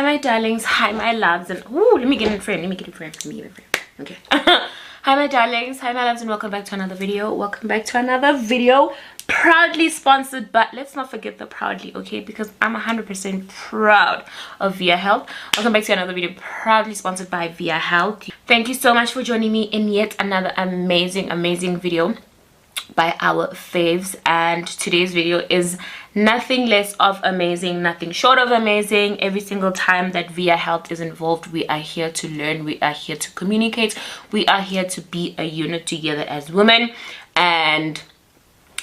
Hi my darlings, hi my loves, and ooh, let me get in frame. Okay. Hi my darlings, hi my loves, and welcome back to another video. Proudly sponsored, but let's not forget the proudly, okay, because I'm 100% proud of Viya Health. Welcome back to another video proudly sponsored by Viya Health. Thank you so much for joining me in yet another amazing video by our faves, and today's video is nothing less of amazing, nothing short of amazing. Every single time that Viya Health is involved, we are here to learn, we are here to communicate, we are here to be a unit together as women, and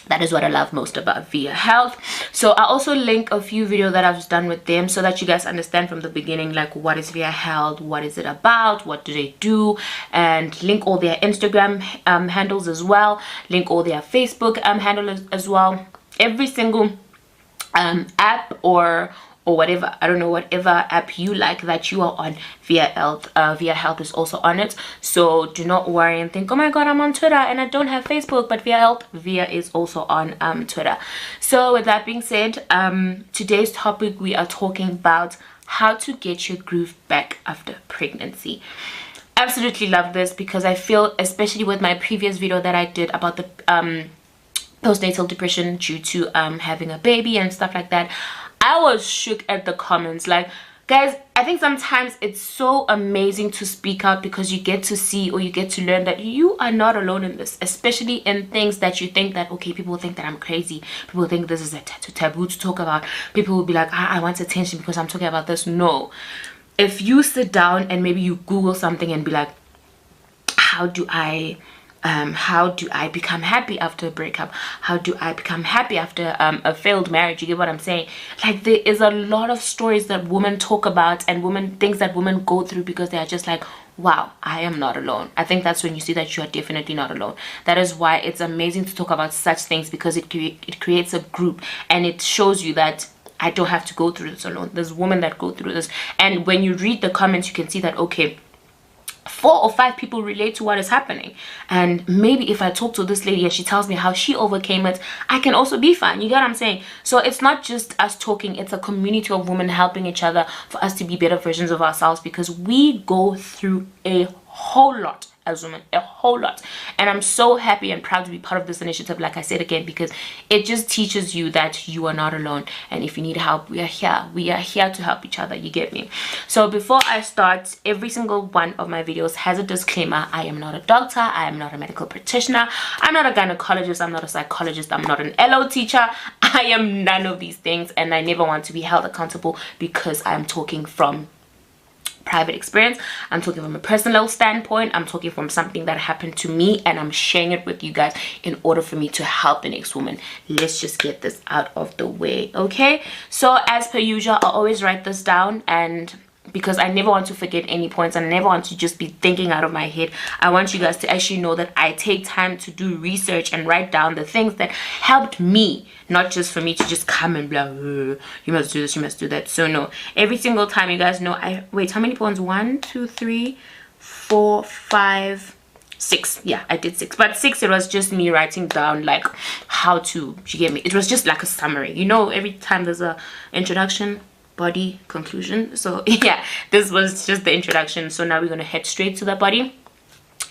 that is what I love most about Viya Health. So I also link a few videos that I've done with them so that you guys understand from the beginning, like what is Viya Health, what is it about, what do they do, and link all their Instagram handles as well, link all their Facebook handles as well. Every single app or whatever, I don't know, whatever app you like that you are on, Viya Health is also on it. So do not worry and think, oh my god, I'm on Twitter and I don't have Facebook, but Viya is also on Twitter. So with that being said, today's topic, we are talking about how to get your groove back after pregnancy. Absolutely love this because I feel, especially with my previous video that I did about the postnatal depression due to having a baby and stuff like that, I was shook at the comments. Like, guys, I think sometimes it's so amazing to speak out because you get to see or you get to learn that you are not alone in this, especially in things that you think that, okay, people think that I'm crazy, people think this is a taboo to talk about, people will be like, I want attention because I'm talking about this. No, if you sit down and maybe you Google something and be like, how do I become happy after a breakup, how do I become happy after a failed marriage, you get what I'm saying? Like, there is a lot of stories that women talk about and things that women go through because they are just like, wow, I am not alone. I think that's when you see that you are definitely not alone. That is why it's amazing to talk about such things, because it creates a group and it shows you that I don't have to go through this alone. There's women that go through this, and when you read the comments you can see that, okay, 4 or 5 people relate to what is happening, and maybe if I talk to this lady and she tells me how she overcame it, I can also be fine. You get what I'm saying? So it's not just us talking, it's a community of women helping each other for us to be better versions of ourselves, because we go through a whole lot as women, a whole lot. And I'm so happy and proud to be part of this initiative, like I said again, because it just teaches you that you are not alone, and if you need help, we are here to help each other. You get me? So before I start, every single one of my videos has a disclaimer. I am not a doctor, I am not a medical practitioner, I'm not a gynecologist, I'm not a psychologist, I'm not an LO teacher, I am none of these things, and I never want to be held accountable because I'm talking from private experience. I'm talking from a personal standpoint. I'm talking from something that happened to me, and I'm sharing it with you guys in order for me to help the next woman. Let's just get this out of the way, okay? So as per usual, I always write this down, and because I never want to forget any points and I never want to just be thinking out of my head, I want you guys to actually know that I take time to do research and write down the things that helped me, not just for me to just come and be like, you must do this, you must do that. So no, every single time, you guys know, wait, how many points? 1 2 3 4 5 6. Yeah, I did 6, but 6, it was just me writing down like how to, you get me? It was just like a summary, you know, every time there's a introduction, body, conclusion. So yeah, this was just the introduction. So now we're going to head straight to the body.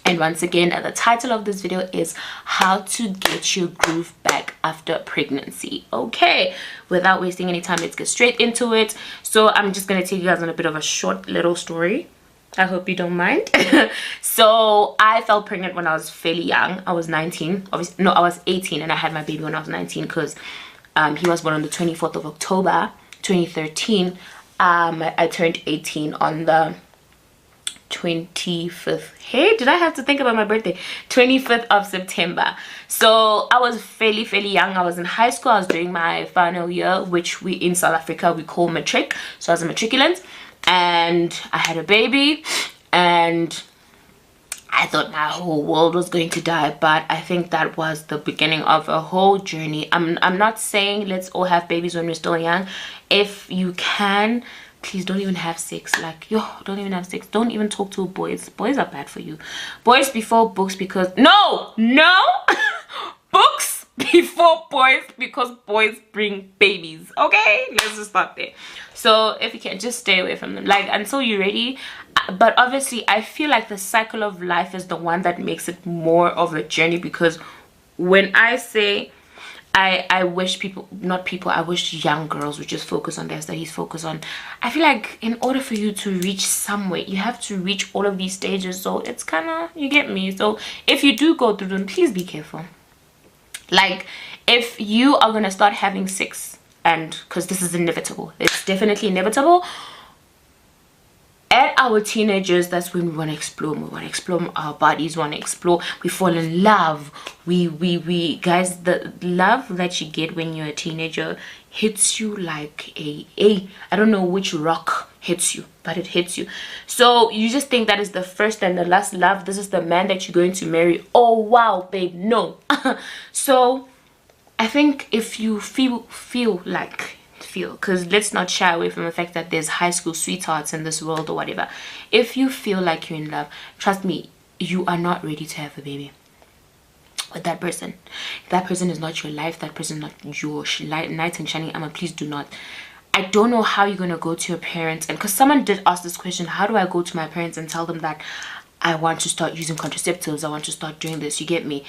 And once again, the title of this video is how to get your groove back after pregnancy. Okay, without wasting any time, let's get straight into it. So I'm just going to take you guys on a bit of a short little story. I hope you don't mind. So I fell pregnant when I was fairly young. I was 19. Obviously, no, I was 18, and I had my baby when I was 19 because he was born on the 24th of October 2013. I turned 18 on the 25th. Hey, did I have to think about my birthday? 25th of September. So I was fairly young. I was in high school. I was doing my final year, which we in South Africa we call matric. So I was a matriculant, and I had a baby, and I thought my whole world was going to die, but I think that was the beginning of a whole journey. I'm not saying let's all have babies when we're still young. If you can, please don't even have sex. Like, don't even have sex. Don't even talk to boys. Boys are bad for you. Boys before books, because no books before boys, because boys bring babies. Okay, let's just start there. So if you can, just stay away from them, like, until you're ready. But obviously I feel like the cycle of life is the one that makes it more of a journey, because when I say I wish people, not people, I wish young girls would just focus on their studies, focus on, I feel like in order for you to reach somewhere, you have to reach all of these stages. So it's kind of, you get me? So if you do go through them, please be careful. Like, if you are gonna start having sex, and because this is inevitable, it's definitely inevitable, at our teenagers, that's when we want to explore. We want to explore our bodies, want to explore, we fall in love. We guys, the love that you get when you're a teenager hits you like I don't know which rock hits you, but it hits you. So you just think that is the first and the last love. This is the man that you're going to marry. Oh wow, babe, no. So I think if you feel like, because let's not shy away from the fact that there's high school sweethearts in this world or whatever. If you feel like you're in love, trust me, you are not ready to have a baby with that person. If that person is not your life, that person is not your knight in shining armor, please do not. I don't know how you're going to go to your parents, and because someone did ask this question, how do I go to my parents and tell them that I want to start using contraceptives, I want to start doing this? You get me?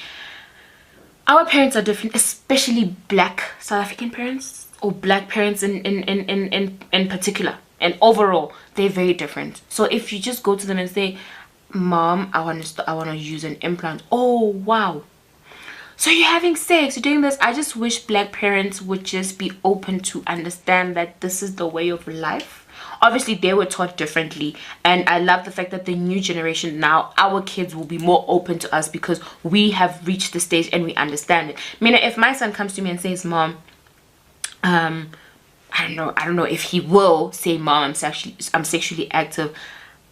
Our parents are different, especially black South African parents, or black parents in particular, and overall they're very different. So if you just go to them and say, mom, I want to use an implant, oh wow, so you're having sex, you're doing this. I just wish black parents would just be open to understand that this is the way of life. Obviously they were taught differently, and I love the fact that the new generation now, our kids will be more open to us because we have reached the stage and we understand it. I mean, if my son comes to me and says, mom, I don't know if he will say, mom, I'm sexually active,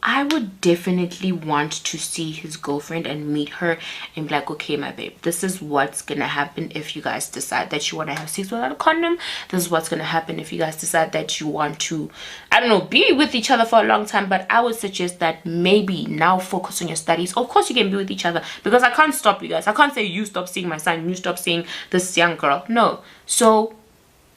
I would definitely want to see his girlfriend and meet her and be like, okay, my babe, this is what's gonna happen if you guys decide that you want to have sex without a condom. This is what's gonna happen if you guys decide that you want to, I don't know, be with each other for a long time. But I would suggest that maybe now focus on your studies. Of course you can be with each other, because I can't stop you guys. I can't say you stop seeing my son, you stop seeing this young girl. No. So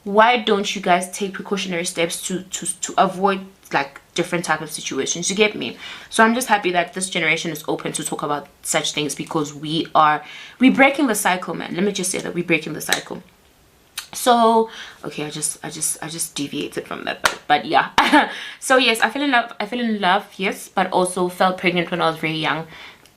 why don't you guys take precautionary steps to avoid like different type of situations? You get me? So I'm just happy that this generation is open to talk about such things, because we're breaking the cycle, man. Let me just say that we're breaking the cycle. So okay, I just deviated from that, but yeah. So yes, I fell in love, yes, but also fell pregnant when I was very young.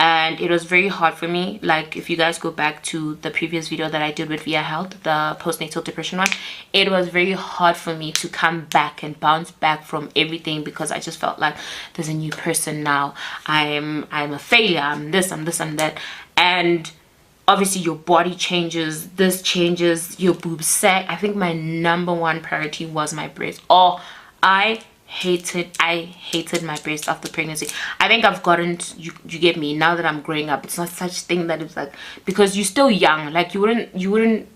And it was very hard for me. Like, if you guys go back to the previous video that I did with Viya Health, the postnatal depression one, it was very hard for me to come back and bounce back from everything, because I just felt like there's a new person now. I'm a failure, I'm this, I'm that. And obviously your body changes, this changes, your boobs sag. I think my number one priority was my breast. Oh, I hated my breast after pregnancy. I think I've gotten you get me, now that I'm growing up, it's not such thing that it's like, because you're still young, like you wouldn't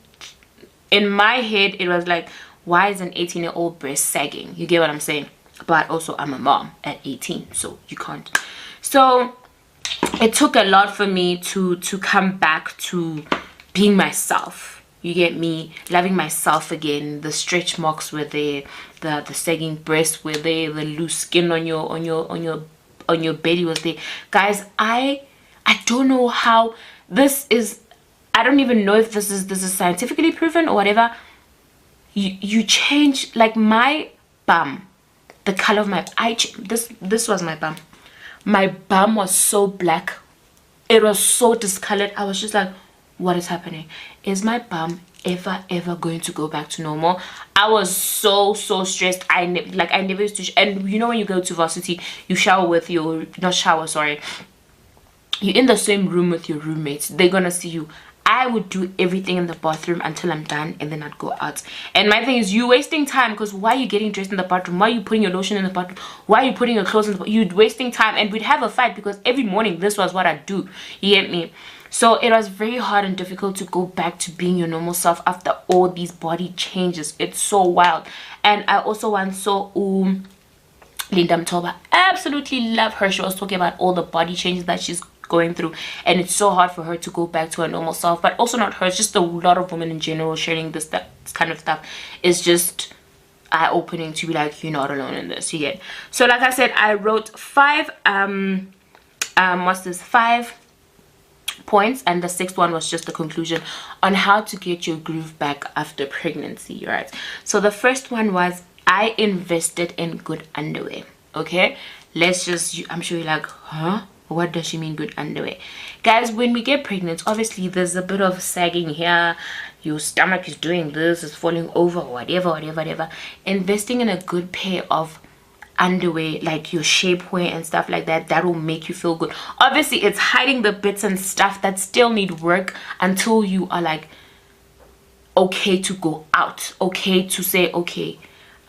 in my head it was like, why is an 18-year-old breast sagging? You get what I'm saying? But also I'm a mom at 18, so you can't. So it took a lot for me to come back to being myself. You get me? Loving myself again. The stretch marks were there, the sagging breasts were there, the loose skin on your belly was there. Guys, I don't know how this is. I don't even know if this is scientifically proven or whatever. You change, like my bum, the color of my this was my bum. My bum was so black, it was so discolored. I was just like, what is happening? Is my bum ever going to go back to normal? I was so stressed. I never used to and you know, when you go to varsity, you shower with your, not shower, sorry, you're in the same room with your roommates, they're gonna see you. I would do everything in the bathroom until I'm done, and then I'd go out. And my thing is, you wasting time, because why are you getting dressed in the bathroom? Why are you putting your lotion in the bathroom? Why are you putting your clothes in the bathroom? You're wasting time. And we'd have a fight, because every morning this was what I'd do. You get me? So it was very hard and difficult to go back to being your normal self after all these body changes. It's so wild. And I also once saw Linda Mtoba, absolutely love her. She was talking about all the body changes that she's going through, and it's so hard for her to go back to her normal self. But also not her, it's just a lot of women in general sharing this kind of stuff is just eye-opening to be like, you're not alone in this, you get. So like I said, I wrote 5 5 points, and the 6th one was just the conclusion on how to get your groove back after pregnancy, right? So the first one was, I invested in good underwear. Okay, let's just, I'm sure you're like, huh, what does she mean good underwear? Guys, when we get pregnant, obviously there's a bit of sagging here, your stomach is doing this, it's falling over, whatever. Investing in a good pair of underwear, like your shapewear and stuff like that, that will make you feel good. Obviously it's hiding the bits and stuff that still need work until you are like okay to go out, okay to say, okay,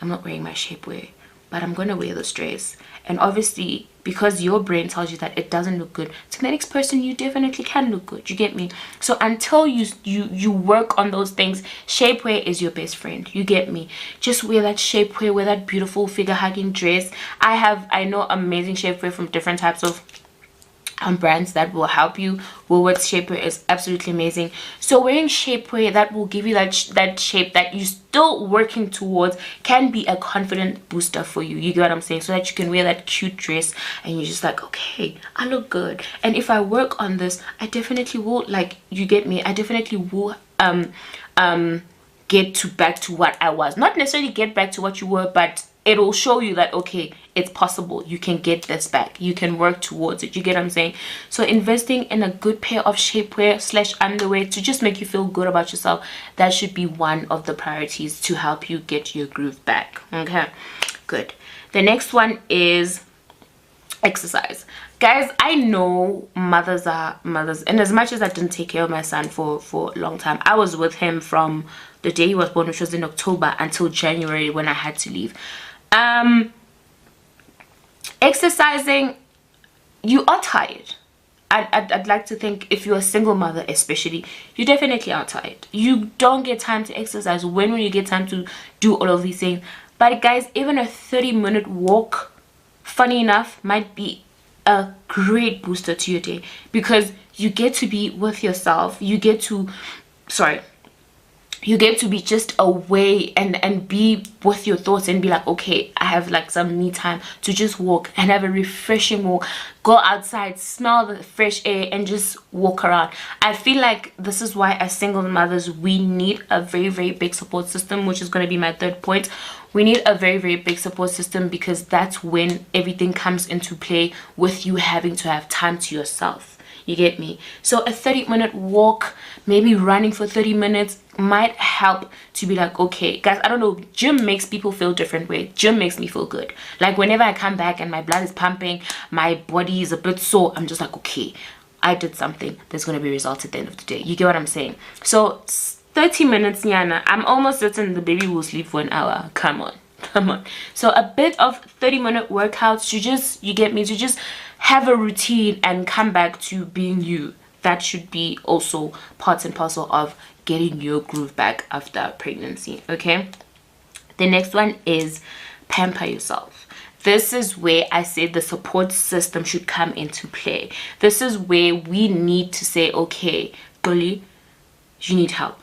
I'm not wearing my shapewear, but I'm gonna wear this dress. And obviously because your brain tells you that it doesn't look good, to the next person you definitely can look good, you get me? So until you work on those things, shapewear is your best friend, you get me? Just wear that shapewear, wear that beautiful figure hugging dress. I know amazing shapewear from different types of brands that will help you. Woolworth's shapewear is absolutely amazing. So wearing shapewear that will give you that shape that you're still working towards can be a confident booster for you, you get what I'm saying? So that you can wear that cute dress and you're just like, okay, I look good, and if I work on this, I definitely will, like, you get me, I definitely will get back to what I was. Not necessarily get back to what you were, but it'll show you that, okay, it's possible, you can get this back, you can work towards it, you get what I'm saying? So investing in a good pair of shapewear / underwear to just make you feel good about yourself, that should be one of the priorities to help you get your groove back. Okay, good. The next one is exercise. Guys, I know mothers are mothers, and as much as I didn't take care of my son for a long time, I was with him from the day he was born, which was in October, until January when I had to leave. Exercising, you are tired. I'd like to think, if you're a single mother especially, you definitely are tired. You don't get time to exercise. When will you get time to do all of these things? But guys, even a 30-minute walk, funny enough, might be a great booster to your day, because you get to be with yourself, you get to be just away and be with your thoughts and be like, okay, I have like some me time to just walk and have a refreshing walk, go outside, smell the fresh air, and just walk around. I feel like this is why as single mothers we need a very big support system, which is going to be my 3rd point. We need a very big support system, because that's when everything comes into play with you having to have time to yourself, you get me? So a 30-minute walk, maybe running for 30 minutes might help to be like, okay guys, I don't know, gym makes people feel different way. Gym makes me feel good. Like whenever I come back and my blood is pumping, my body is a bit sore, I'm just like, okay, I did something, there's going to be results at the end of the day, you get what I'm saying? So 30 minutes, Nyana, I'm almost certain the baby will sleep for an hour. Come on. So a bit of 30-minute workouts to just, you get me, to just have a routine and come back to being you. That should be also part and parcel of getting your groove back after pregnancy. Okay, the next one is pamper yourself. This is where I said the support system should come into play. This is where we need to say, okay, Dolly, you need help.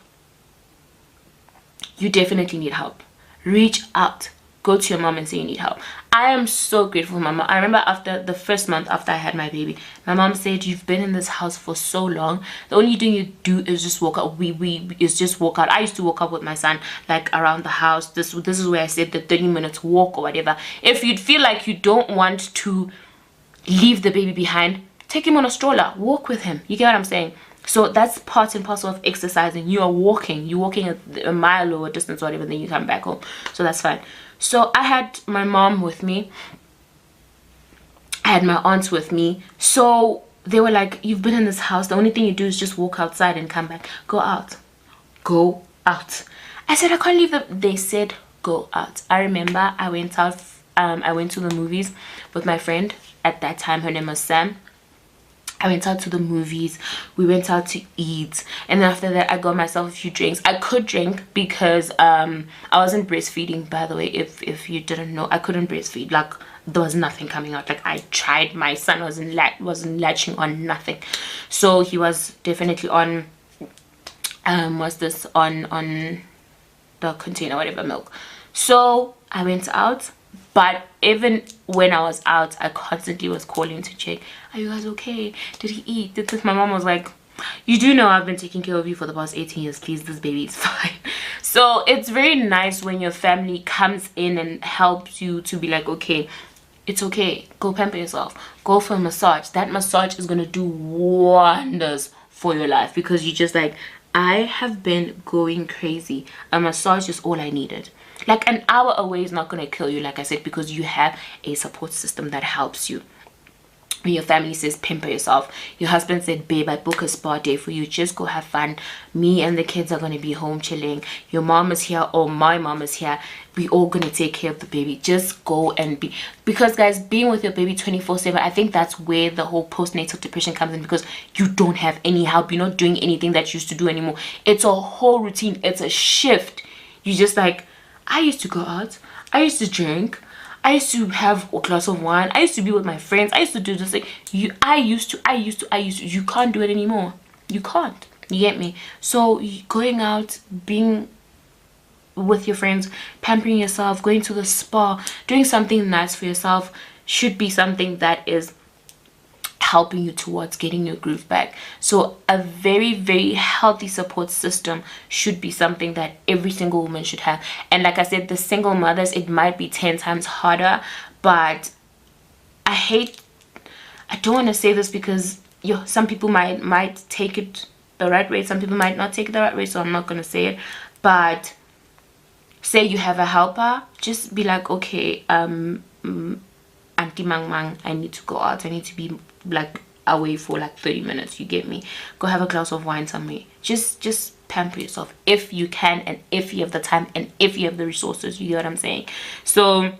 You definitely need help. Reach out. Go to your mom and say you need help. I am so grateful, mama. I remember after the first month after I had my baby, my mom said, you've been in this house for so long, the only thing you do is just walk out. Is just walk out. I used to walk out with my son like around the house. This is where I said the 30 minutes walk or whatever. If you'd feel like you don't want to leave the baby behind, take him on a stroller, walk with him, you get what I'm saying? So that's part and parcel of exercising. You're walking a mile or a distance or whatever, then you come back home, so that's fine. So I had my mom with me, I had my aunts with me, so they were like, you've been in this house, the only thing you do is just walk outside and come back. Go out. I said, I can't leave they said go out. I remember I went out, I went to the movies with my friend at that time. Her name was Sam. I went out to the movies, we went out to eat, and then after that I got myself a few drinks. I could drink because I wasn't breastfeeding, by the way. If you didn't know, I couldn't breastfeed. Like, there was nothing coming out. Like, I tried, my son wasn't latching on, nothing. So he was definitely on on the container, whatever, milk. So I went out, but even when I was out, I constantly was calling to check, are you guys okay? Did he eat? This? My mom was like, you do know I've been taking care of you for the past 18 years, please, this baby is fine. So it's very nice when your family comes in and helps you to be like, okay, it's okay, go pamper yourself, go for a massage. That massage is gonna do wonders for your life, because you just like, I have been going crazy. A massage is all I needed. Like, an hour away is not going to kill you, like I said, because you have a support system that helps you. When your family says pamper yourself, your husband said, babe, I book a spa day for you, just go have fun, me and the kids are going to be home chilling, your mom is here, or my mom is here, we all going to take care of the baby, just go and be. Because guys, being with your baby 24/7, I think that's where the whole postnatal depression comes in, because you don't have any help, you're not doing anything that you used to do anymore. It's a whole routine, it's a shift. You just like, I used to go out, I used to drink, I used to have a glass of wine, I used to be with my friends, I used to do this thing. I used to. You can't do it anymore. You can't. You get me? So going out, being with your friends, pampering yourself, going to the spa, doing something nice for yourself should be something that is helping you towards getting your groove back. So a very, very healthy support system should be something that every single woman should have. And like I said, the single mothers, it might be 10 times harder, but I don't want to say this because some people might take it the right way, some people might not take it the right way, so I'm not going to say it. But say you have a helper, just be like, okay, Auntie Mang Mang, I need to go out, I need to be like away for like 30 minutes, you get me? Go have a glass of wine somewhere. Just pamper yourself if you can, and if you have the time, and if you have the resources, you get what I'm saying? So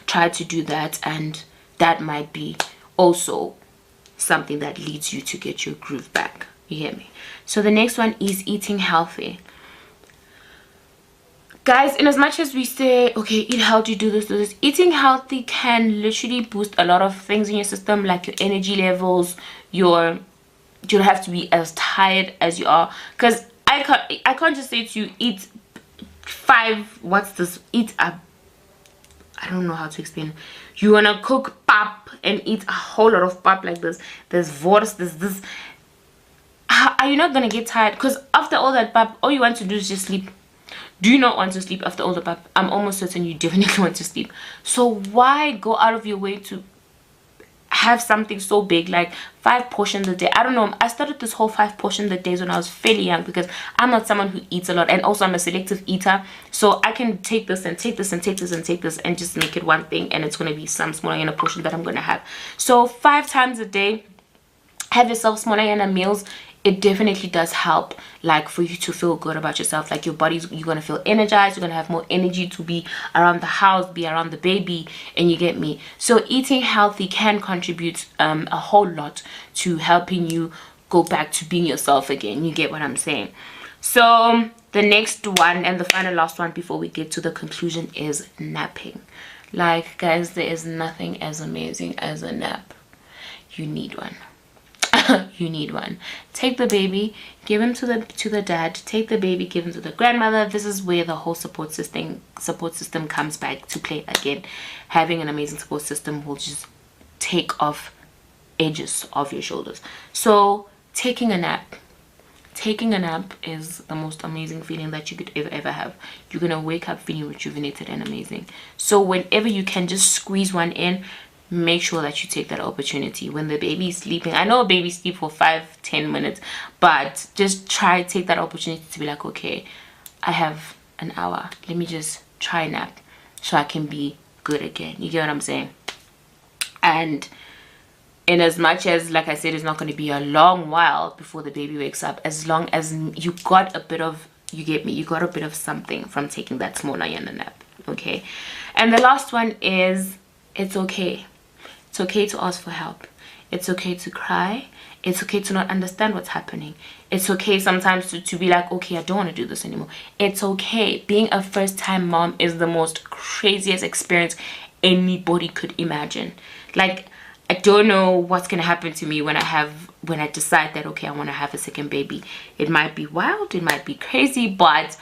try to do that, and that might be also something that leads you to get your groove back, you get me? So the next one is eating healthy. Guys, in as much as we say, okay, eat healthy, do this, eating healthy can literally boost a lot of things in your system, like your energy levels, you don't have to be as tired as you are. Because I can't just say to you, eat I don't know how to explain. You want to cook pap and eat a whole lot of pap like this. There's wors, there's this. Are you not going to get tired? Because after all that pap, all you want to do is just sleep. Do you not want to sleep after all the pap? I'm almost certain you definitely want to sleep. So why go out of your way to have something so big, like 5 portions a day? I don't know. I started this whole 5 portions a day when I was fairly young, because I'm not someone who eats a lot, and also I'm a selective eater. So I can take this and take this and take this and take this and just make it one thing, and it's going to be some smaller in a portion that I'm going to have. So 5 times a day, have yourself smaller in a meals. It definitely does help, like, for you to feel good about yourself. Like, your body's, you're gonna feel energized, you're gonna have more energy to be around the house, be around the baby, and you get me? So eating healthy can contribute a whole lot to helping you go back to being yourself again, you get what I'm saying? So the next one, and the final last one before we get to the conclusion, is napping. Like, guys, there is nothing as amazing as a nap. You need one. You need one. Take the baby, give him to the dad. Take the baby, give him to the grandmother. This is where the whole support system comes back to play again. Having an amazing support system will just take off edges off your shoulders. So taking a nap is the most amazing feeling that you could ever have. You're gonna wake up feeling rejuvenated and amazing. So whenever you can just squeeze one in, make sure that you take that opportunity when the baby is sleeping. I know babies sleep for 5-10 minutes, but just take that opportunity to be like, okay, I have an hour, let me just try a nap so I can be good again. You get what I'm saying? And in as much as, like I said, it's not going to be a long while before the baby wakes up, as long as you got a bit of, you get me, you got a bit of something from taking that small yana nap. Okay. And the last one is, it's okay. It's okay to ask for help. It's okay to cry. It's okay to not understand what's happening. It's okay sometimes to be like, okay, I don't want to do this anymore. It's okay. Being a first-time mom is the most craziest experience anybody could imagine. Like, I don't know what's gonna happen to me when I decide that, okay, I want to have a second baby. It might be wild, it might be crazy, but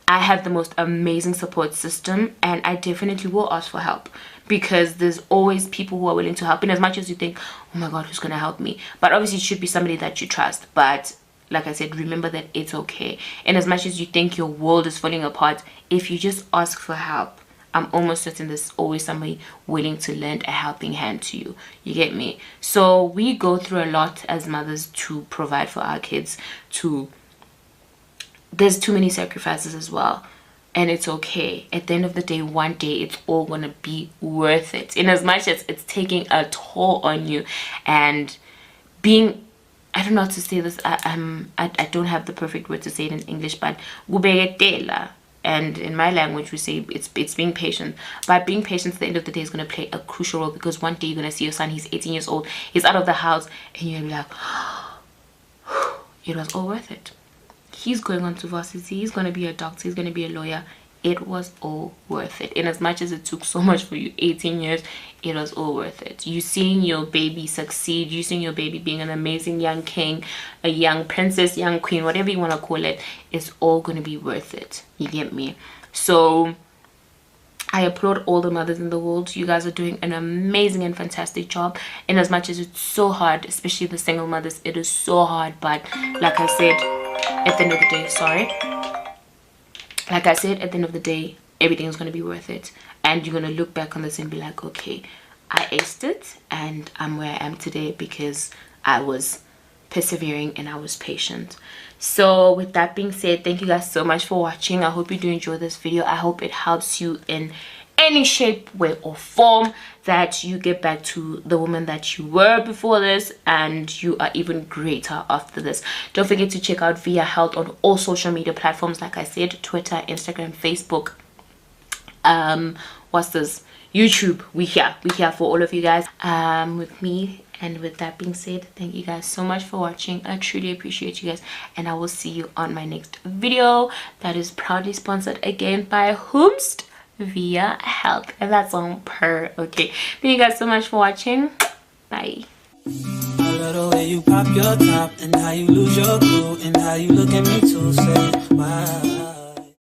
I have the most amazing support system, and I definitely will ask for help, because there's always people who are willing to help. And as much as you think, oh my god, who's gonna help me, but obviously it should be somebody that you trust. But like I said, remember that it's okay. And as much as you think your world is falling apart, if you just ask for help, I'm almost certain there's always somebody willing to lend a helping hand to you. You get me? So we go through a lot as mothers to provide for our kids. There's too many sacrifices as well, and it's okay. At the end of the day, one day it's all gonna be worth it, in as much as it's taking a toll on you. And being, I don't know how to say this, I don't have the perfect word to say it in English, but kubeketela, and in my language we say it's being patient. But being patient at the end of the day is going to play a crucial role, because one day you're going to see your son, he's 18 years old, he's out of the house, and you're going to be like, it was all worth it. He's going on to varsity, he's going to be a doctor, he's going to be a lawyer. It was all worth it. And as much as it took so much for you, 18 years, it was all worth it. You seeing your baby succeed, you seeing your baby being an amazing young king, a young princess, young queen, whatever you want to call it, is all going to be worth it. You get me? So I applaud all the mothers in the world. You guys are doing an amazing and fantastic job. And as much as it's so hard, especially the single mothers, it is so hard. But like I said, at the end of the day, like I said, at the end of the day, everything is going to be worth it. And you're going to look back on this and be like, okay, I aced it, and I'm where I am today because I was persevering and I was patient. So with that being said, thank you guys so much for watching. I hope you do enjoy this video. I hope it helps you in any shape, way, or form, that you get back to the woman that you were before this, and you are even greater after this. Don't forget to check out Viya Health on all social media platforms, like I said, Twitter, Instagram, Facebook, what's this, YouTube. We here for all of you guys, with me. And with that being said, thank you guys so much for watching. I truly appreciate you guys, and I will see you on my next video that is proudly sponsored again by whomst? Viya Health. And that's on per. Okay, thank you guys so much for watching. Bye. I love the way you pop your top, and how you lose your cool, and how you look at me to say, wow.